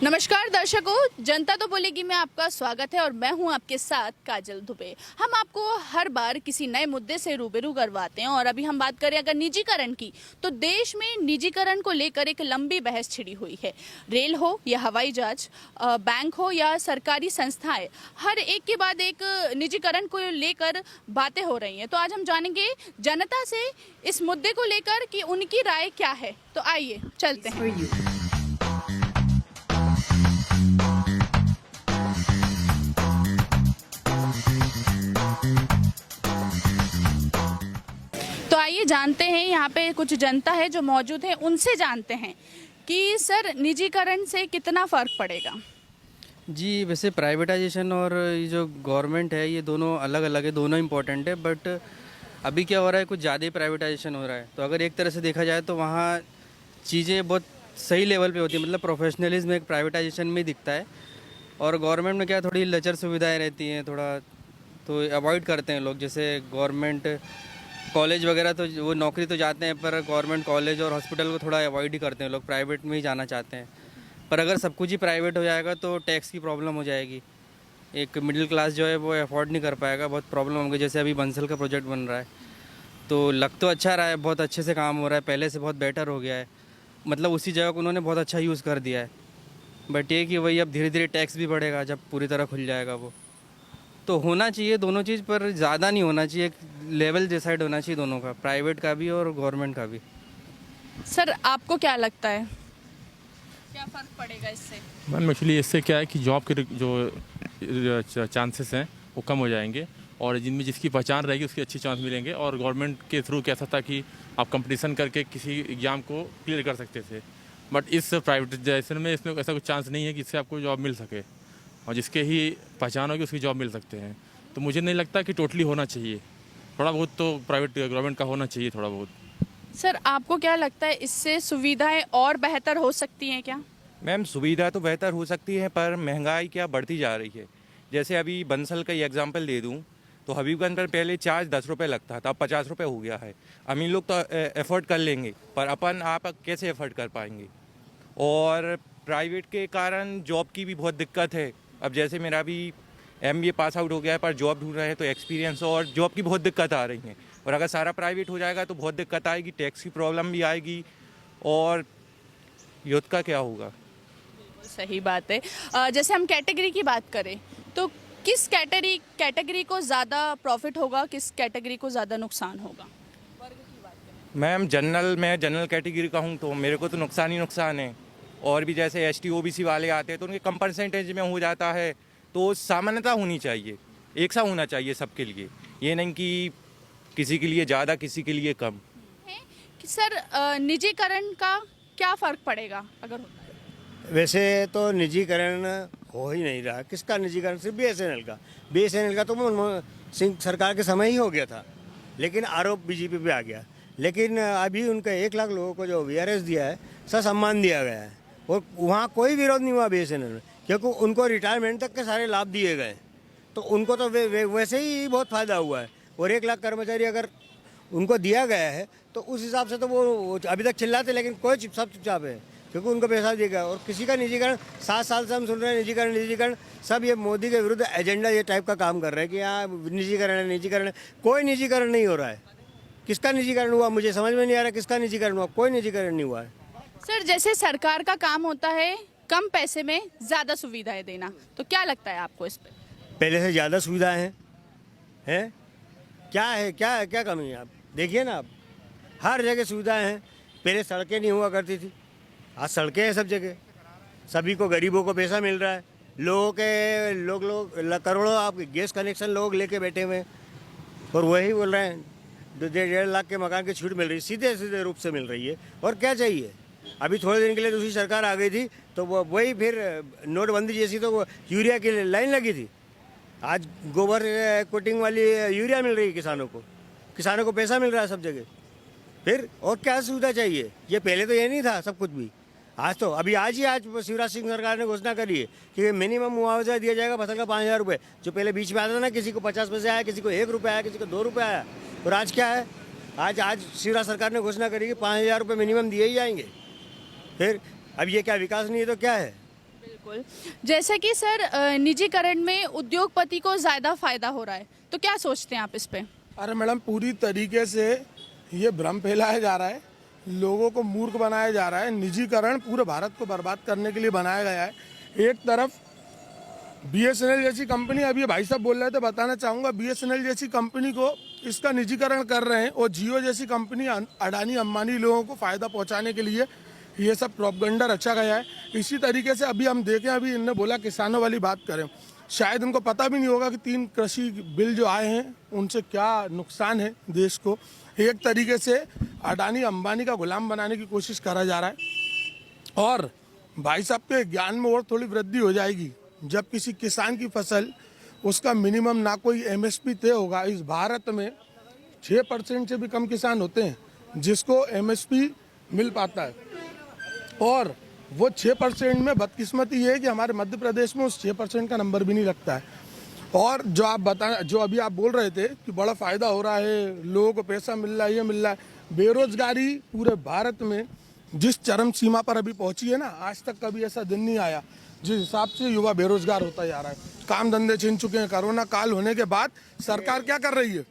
नमस्कार दर्शकों, जनता तो बोलेगी में आपका स्वागत है और मैं हूं आपके साथ काजल दुबे। हम आपको हर बार किसी नए मुद्दे से रूबरू करवाते हैं और अभी हम बात करें अगर निजीकरण की, तो देश में निजीकरण को लेकर एक लंबी बहस छिड़ी हुई है। रेल हो या हवाई जहाज, बैंक हो या सरकारी संस्थाएं, हर एक के बाद एक निजीकरण को लेकर बातें हो रही हैं। तो आज हम जानेंगे जनता से इस मुद्दे को लेकर कि उनकी राय क्या है। तो आइए चलते हैं। तो आइए जानते हैं, यहाँ पे कुछ जनता है जो मौजूद है, उनसे जानते हैं कि सर निजीकरण से कितना फ़र्क पड़ेगा। जी, वैसे प्राइवेटाइजेशन और ये जो गवर्नमेंट है, ये दोनों अलग अलग है, दोनों इम्पोर्टेंट है। बट अभी क्या हो रहा है, कुछ ज़्यादा ही प्राइवेटाइजेशन हो रहा है। तो अगर एक तरह से देखा जाए तो वहाँ चीज़ें बहुत सही लेवल पे होती है, मतलब प्रोफेशनलिज्म एक प्राइवेटाइजेशन में ही दिखता है। और गवर्नमेंट में क्या थोड़ी लचर सुविधाएं रहती हैं, थोड़ा तो अवॉइड करते हैं लोग। जैसे गवर्नमेंट कॉलेज वगैरह तो वो नौकरी तो जाते हैं, पर गवर्नमेंट कॉलेज और हॉस्पिटल को थोड़ा अवॉइड ही करते हैं लोग, प्राइवेट में ही जाना चाहते हैं। पर अगर सब कुछ ही प्राइवेट हो जाएगा तो टैक्स की प्रॉब्लम हो जाएगी। एक मिडिल क्लास जो है वो अफोर्ड नहीं कर पाएगा, बहुत प्रॉब्लम होगी। जैसे अभी बंसल का प्रोजेक्ट बन रहा है, तो लग तो अच्छा रहा है, बहुत अच्छे से काम हो रहा है, पहले से बहुत बेटर हो गया है, मतलब उसी जगह को उन्होंने बहुत अच्छा यूज़ कर दिया है। बट ये कि वही अब धीरे धीरे टैक्स भी बढ़ेगा जब पूरी तरह खुल जाएगा वो। तो होना चाहिए दोनों चीज़, पर ज़्यादा नहीं होना चाहिए, एक लेवल डिसाइड होना चाहिए दोनों का, प्राइवेट का भी और गवर्नमेंट का भी। सर आपको क्या लगता है, क्या फ़र्क पड़ेगा इससे? मैम एक्चुअली इससे क्या है कि जॉब के जो चांसेस हैं वो कम हो जाएंगे, और जिनमें जिसकी पहचान रहेगी उसकी अच्छी चांस मिलेंगे। और गवर्नमेंट के थ्रू कैसा था कि आप कंपटीशन करके किसी एग्ज़ाम को क्लियर कर सकते थे, बट इस प्राइवेटाइजेशन में इसमें ऐसा कुछ चांस नहीं है कि इससे आपको जॉब मिल सके, और जिसके ही पहचान होगी उसकी जॉब मिल सकते हैं। तो मुझे नहीं लगता कि टोटली होना चाहिए, थोड़ा बहुत तो प्राइवेट गवर्नमेंट का होना चाहिए थोड़ा बहुत। सर आपको क्या लगता है, इससे सुविधाएं और बेहतर हो सकती हैं क्या? मैम सुविधा तो बेहतर हो सकती है, पर महंगाई क्या बढ़ती जा रही है। जैसे अभी बंसल का ही एग्जांपल दे दूं तो हबीबगंज पर पहले चार्ज 10 रुपये लगता था, अब 50 रुपये हो गया है। अमीर लोग तो एफर्ट कर लेंगे, पर अपन आप कैसे एफर्ट कर पाएंगे। और प्राइवेट के कारण जॉब की भी बहुत दिक्कत है। अब जैसे मेरा भी MBA पास आउट हो गया है, पर जॉब ढूंढ रहे हैं, तो एक्सपीरियंस और जॉब की बहुत दिक्कत आ रही है। और अगर सारा प्राइवेट हो जाएगा तो बहुत दिक्कत आएगी, टैक्स की प्रॉब्लम भी आएगी, और यूथ का क्या होगा। सही बात है। जैसे हम कैटेगरी की बात करें तो किस कैटेगरी को ज़्यादा प्रॉफिट होगा, किस कैटेगरी को ज़्यादा नुकसान होगा? मैम मैं जनरल कैटेगरी का हूँ, तो मेरे को तो नुकसान ही नुकसान है। और भी जैसे ST OBC वाले आते हैं तो उनके कम परसेंटेज में हो जाता है। तो सामान्यता होनी चाहिए, एक सा होना चाहिए सबके लिए, ये नहीं कि किसी के लिए ज़्यादा किसी के लिए कम है कि सर निजीकरण का क्या फ़र्क पड़ेगा अगर होता है? वैसे तो निजीकरण हो ही नहीं रहा। किसका निजीकरण? सिर्फ BSNL का। BSNL का तो मनमोहन सिंह सरकार के समय ही हो गया था, लेकिन आरोप BJP पे आ गया। लेकिन अभी उनके 1 लाख लोगों को जो VRS दिया है, सम्मान दिया गया है, और वहाँ कोई विरोध नहीं हुआ BSNL में, क्योंकि उनको रिटायरमेंट तक के सारे लाभ दिए गए। तो उनको तो वैसे ही बहुत फ़ायदा हुआ है। और 1 लाख कर्मचारी अगर उनको दिया गया है तो उस हिसाब से तो वो अभी तक चिल्लाते, लेकिन कोई सब चुपचाप है, क्योंकि उनको पैसा दिया गया। और किसी का निजीकरण 7 साल से हम सुन रहे हैं, निजीकरण सब ये मोदी के विरुद्ध एजेंडा ये टाइप का काम कर रहे हैं कि यहाँ निजीकरण है। कोई निजीकरण नहीं हो रहा है। किसका निजीकरण हुआ मुझे समझ में नहीं आ रहा, किसका निजीकरण हुआ? कोई निजीकरण नहीं हुआ है। सर जैसे सरकार का काम होता है कम पैसे में ज़्यादा सुविधाएं देना, तो क्या लगता है आपको इस पर? पहले से ज़्यादा सुविधाएं हैं। क्या कमी है? आप देखिए ना, आप हर जगह सुविधाएं हैं। पहले सड़कें नहीं हुआ करती थी, आज सड़कें हैं सब जगह। सभी को, गरीबों को पैसा मिल रहा है। लोग करोड़ों आप गैस कनेक्शन लोग लेके बैठे हुए हैं, और वही बोल रहे हैं 1.5 लाख के मकान की छूट मिल रही है, सीधे रूप से मिल रही है। और क्या चाहिए? अभी थोड़े दिन के लिए दूसरी सरकार आ गई थी, तो वही फिर नोटबंदी जैसी तो यूरिया की लाइन लगी थी। आज गोबर कोटिंग वाली यूरिया मिल रही है किसानों को पैसा मिल रहा है सब जगह। फिर और क्या सुविधा चाहिए? ये पहले तो ये नहीं था सब कुछ भी। आज शिवराज सिंह सरकार ने घोषणा करी है कि मिनिमम मुआवजा दिया जाएगा फसल का 5,000 रुपये। जो पहले बीच में आता था ना, किसी को 50 पैसे आया, किसी को 1 रुपये आया, किसी को 2 रुपये आया। और आज क्या है? आज शिवराज सरकार ने घोषणा करी कि 5,000 रुपये मिनिमम दिए ही जाएंगे। फिर अब ये क्या विकास नहीं है तो क्या है? बिल्कुल। जैसे कि सर निजीकरण में उद्योगपति को ज़्यादा फायदा हो रहा है, तो क्या सोचते हैं आप इस पे? अरे मैडम, पूरी तरीके से ये भ्रम फैलाया जा रहा है, लोगों को मूर्ख बनाया जा रहा है। निजीकरण पूरे भारत को बर्बाद करने के लिए बनाया गया है। एक तरफ BSNL जैसी कंपनी, अभी भाई साहब बोल रहे थे, बताना चाहूँगा, BSNL जैसी कंपनी को इसका निजीकरण कर रहे हैं, और जियो जैसी कंपनी अडानी अंबानी लोगों को फ़ायदा पहुँचाने के लिए ये सब प्रोपगंडा रचा गया है। इसी तरीके से अभी हम देखें, अभी इनने बोला किसानों वाली बात करें, शायद उनको पता भी नहीं होगा कि 3 कृषि बिल जो आए हैं उनसे क्या नुकसान है देश को। एक तरीके से अडानी अंबानी का गुलाम बनाने की कोशिश करा जा रहा है। और भाई साहब के ज्ञान में और थोड़ी वृद्धि हो जाएगी जब किसी किसान की फसल, उसका मिनिमम ना कोई MSP तय होगा। इस भारत में 6% से भी कम किसान होते हैं जिसको MSP मिल पाता है, और वो 6% में बदकिस्मती ये है कि हमारे मध्य प्रदेश में उस 6% का नंबर भी नहीं लगता है। और जो अभी आप बोल रहे थे कि बड़ा फ़ायदा हो रहा है, लोगों को पैसा मिल रहा है, ये मिल रहा है, बेरोजगारी पूरे भारत में जिस चरम सीमा पर अभी पहुंची है ना, आज तक कभी ऐसा दिन नहीं आया जिस हिसाब से युवा बेरोजगार होता जा रहा है। काम धंधे छिन चुके हैं। कोरोना काल होने के बाद सरकार क्या कर रही है,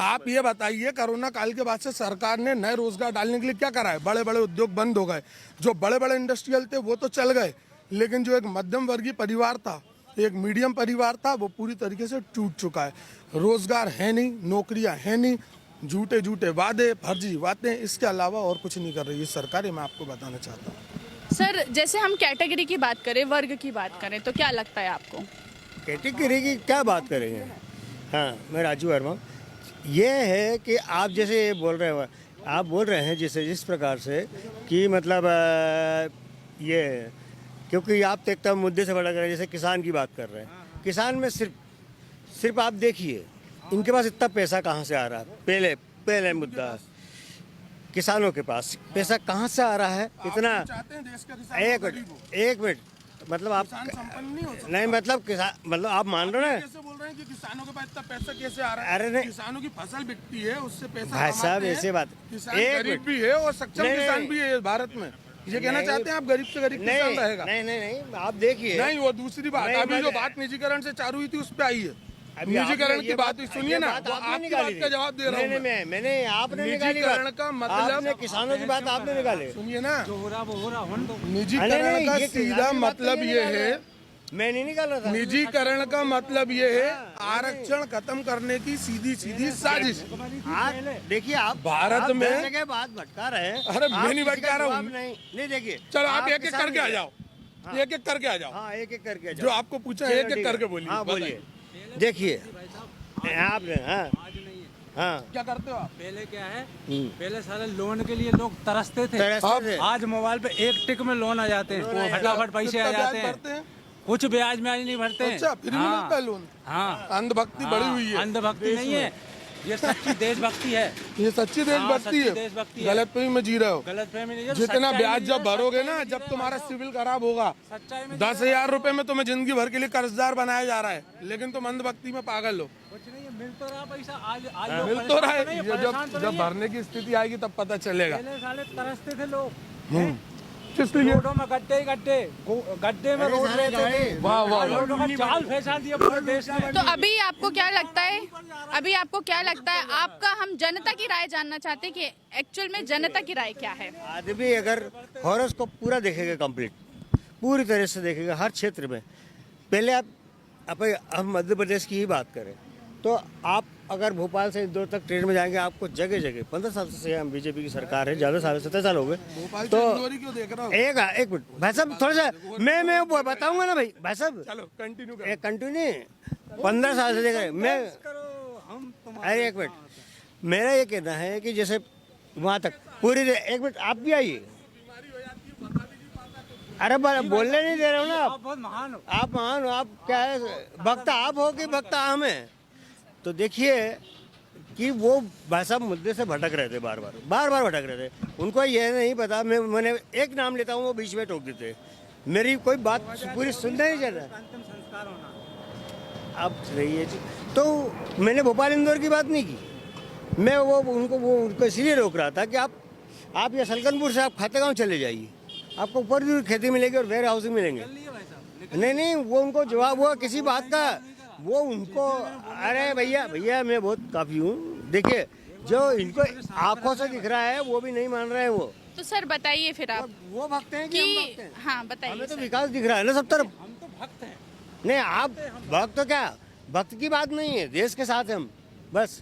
आप ये बताइए, कोरोना काल के बाद से सरकार ने नए रोजगार डालने के लिए क्या करा है? बड़े बड़े उद्योग बंद हो गए, जो बड़े बड़े इंडस्ट्रियल थे वो तो चल गए, लेकिन जो एक मध्यम वर्गीय परिवार था, एक मीडियम परिवार था, वो पूरी तरीके से टूट चुका है। रोजगार है नहीं, नौकरियां है नहीं, झूठे झूठे वादे, फर्जी बातें, इसके अलावा और कुछ नहीं कर रही है सरकार। ये मैं आपको बताना चाहता हूँ। सर जैसे हम कैटेगरी की बात करें, वर्ग की बात करें, तो क्या लगता है आपको? कैटेगरी की क्या बात करेंगे? हाँ, मैं राजू वर्मा। ये है कि आप जैसे आप बोल रहे हैं जिस प्रकार से कि मतलब ये, क्योंकि आप तो एक मुद्दे से भटक रहे हैं, जैसे किसान की बात कर रहे हैं। किसान में सिर्फ आप देखिए इनके पास इतना पैसा कहाँ से आ रहा है। पहले मुद्दा, किसानों के पास पैसा कहाँ से आ रहा है इतना? एक मिनट, मतलब आप नहीं, मतलब किसान, मतलब आप मान रहे हैं कैसे बोल रहे हैं कि किसानों के पास इतना पैसा कैसे आ रहा है? अरे नहीं, किसानों की फसल बिकती है, उससे पैसा भाई साहब कमाते हैं। ऐसे बात, किसान गरीब भी है और सक्षम किसान भी है भारत में। ये कहना चाहते हैं आप गरीब से गरीब किसान रहेगा? नहीं, आप देखिए। नहीं, वो दूसरी बात, अभी जो बात निजीकरण से चालू हुई थी उस पर आई है। निजीकरण की बात सुनिए ना, वो आपकी बात का जवाब दे रहा हूँ मैं। मैंने आपने निकाली निजीकरण का मतलब, किसानों की बात आपने निकाले। सुनिए ना, निजीकरण का सीधा मतलब ये है, मैं नहीं निकाल रहा था। निजीकरण का मतलब ये है आरक्षण खत्म करने की सीधी साजिश। देखिए, आप भारत में जगह बात भटका रहे हैं। अरे मैं नहीं भटका रहा हूँ। नहीं देखिए, चलो आप एक एक करके आ जाओ, एक एक करके आ जाओ। हाँ, एक एक करके आ जाओ। जो आपको पूछा एक एक करके बोलिए। हाँ, बोलिए। देखिए आपने, हाँ, क्या करते हो आप? पहले क्या है, पहले सारे लोन के लिए लोग तरसते थे। आज मोबाइल पे एक टिक में लोन आ जाते हैं, फटाफट पैसे आ जाते हैं। कुछ ब्याज में नहीं भरते। अच्छा, फ्री में मिलता है लोन? हाँ, अंधभक्ति बढ़ी हुई है। अंधभक्ति नहीं है, ये सच्ची देशभक्ति है। ये सच्ची देशभक्ति है। गलत फहमी में जी रहे हो। गलत फहमी नहीं है। जितना ब्याज जब भरोगे ना, जब तुम्हारा सिविल खराब होगा, 10,000 रुपए में तुम्हें जिंदगी भर के लिए कर्जदार बनाया जा रहा है, लेकिन तुम अंधभक्ति में पागल हो। कुछ नहीं है, मिल तो रहा पैसा, आज मिल तो रहा है, जब भरने की स्थिति आएगी तब पता चलेगा। पहले साले तरसते थे लोग, किस लिए? रोडों में गड्ढे में रोड रहते थे। वाह वाह, रोडों का जाल फैसा दिया पूरे देश में। तो अभी आपको क्या लगता है, आपका हम जनता की राय जानना चाहते हैं कि एक्चुअल में जनता की राय क्या है? आदमी अगर हॉरोस्कोप पूरा देखेगा, कंप्लीट पूरी तरह से देखेगा हर क्षेत्र में। पहले हम मध्य प्रदेश की ही बात करें तो आप अगर भोपाल से इंदौर तक ट्रेन में जाएंगे, आपको जगह जगह 15 साल से हम बीजेपी की सरकार है, ज़्यादा साल 17 साल हो गए। तो क्यों देख रहा हो? एक मिनट भाई साहब, थोड़ा सा मैं बताऊंगा ना भाई साहब। चलो कंटिन्यू करो। एक कंटिन्यू 15 साल से देख रहे मैं। अरे एक मिनट, मेरा ये कहना है कि जैसे वहाँ तक पूरी, एक मिनट आप भी आइए। अरे बोलने नहीं दे रहे हो ना आप। बहुत महान हो आप, महान हो आप। क्या है, वक्ता आप हो कि वक्ता हम हैं? तो देखिए कि वो भाई साहब मुद्दे से भटक रहे थे, बार बार भटक रहे थे। उनको ये नहीं पता, मैंने एक नाम लेता हूँ, वो बीच में टोक देते। मेरी कोई बात पूरी सुनना नहीं चाहता। अंतिम संस्कार होना। अब रही है जी, तो मैंने भोपाल इंदौर की बात नहीं की। मैं उनको इसलिए रोक रहा था कि आप ये सलकनपुर से आप खातेगांव चले जाइए, आपको ऊपर भी खेती मिलेगी और वेयर हाउसिंग मिलेंगे। नहीं, वो उनको जवाब हुआ किसी बात का, वो उनको, अरे भैया मैं बहुत काफ़ी हूँ। देखिए, जो इनको आंखों से दिख रहा है वो भी नहीं मान रहे हैं वो। तो सर बताइए फिर आप वो भक्त हैं कि हम भक्त हैं? हाँ बताइए हमें तो सर। विकास दिख रहा है ना सब तरफ। हम तो भक्त हैं। नहीं, आप भक्त तो क्या, भक्त की बात नहीं है, देश के साथ हैं हम बस।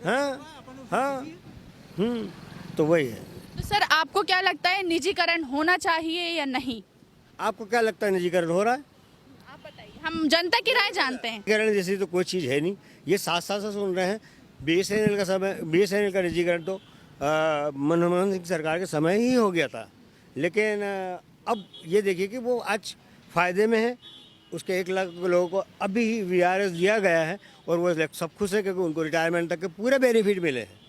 हाँ, तो वही है। तो सर आपको क्या लगता है निजीकरण होना चाहिए या नहीं? आपको क्या लगता है निजीकरण हो रहा है? आप बताइए, हम जनता की राय जानते हैं। निजीकरण जैसी तो कोई चीज़ है नहीं, ये साथ साथ से सुन रहे हैं। BSNL का समय, BSNL का निजीकरण तो मनमोहन सिंह सरकार के समय ही हो गया था, लेकिन अब ये देखिए कि वो आज फायदे में है। उसके 1 लाख लोगों को अभी VRS दिया गया है और वो सब खुश है क्योंकि उनको रिटायरमेंट तक के पूरे बेनिफिट मिले हैं।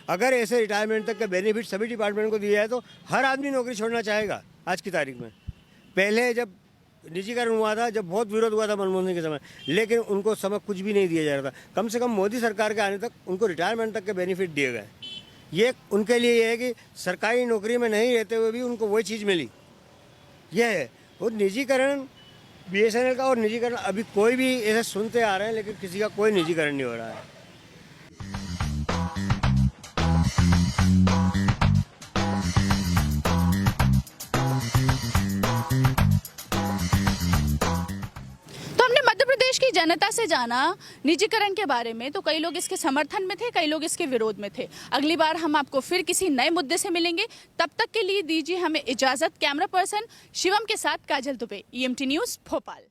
अगर ऐसे रिटायरमेंट तक के बेनिफिट सभी डिपार्टमेंट को दिया जाए तो हर आदमी नौकरी छोड़ना चाहेगा आज की तारीख में। पहले जब निजीकरण हुआ था, जब बहुत विरोध हुआ था मनमोहन सिंह के समय, लेकिन उनको समय कुछ भी नहीं दिया जा रहा था। कम से कम मोदी सरकार के आने तक उनको रिटायरमेंट तक के बेनिफिट दिए गए। ये उनके लिए ये है कि सरकारी नौकरी में नहीं रहते हुए भी उनको वही चीज़ मिली, यह है। और निजीकरण BSNL का और निजीकरण अभी कोई भी ऐसे सुनते आ रहे हैं, लेकिन किसी का कोई निजीकरण नहीं हो रहा है। तो हमने मध्य प्रदेश की जनता से जाना निजीकरण के बारे में, तो कई लोग इसके समर्थन में थे, कई लोग इसके विरोध में थे। अगली बार हम आपको फिर किसी नए मुद्दे से मिलेंगे, तब तक के लिए दीजिए हमें इजाजत। कैमरा पर्सन शिवम के साथ काजल दुबे, EMT न्यूज़ भोपाल।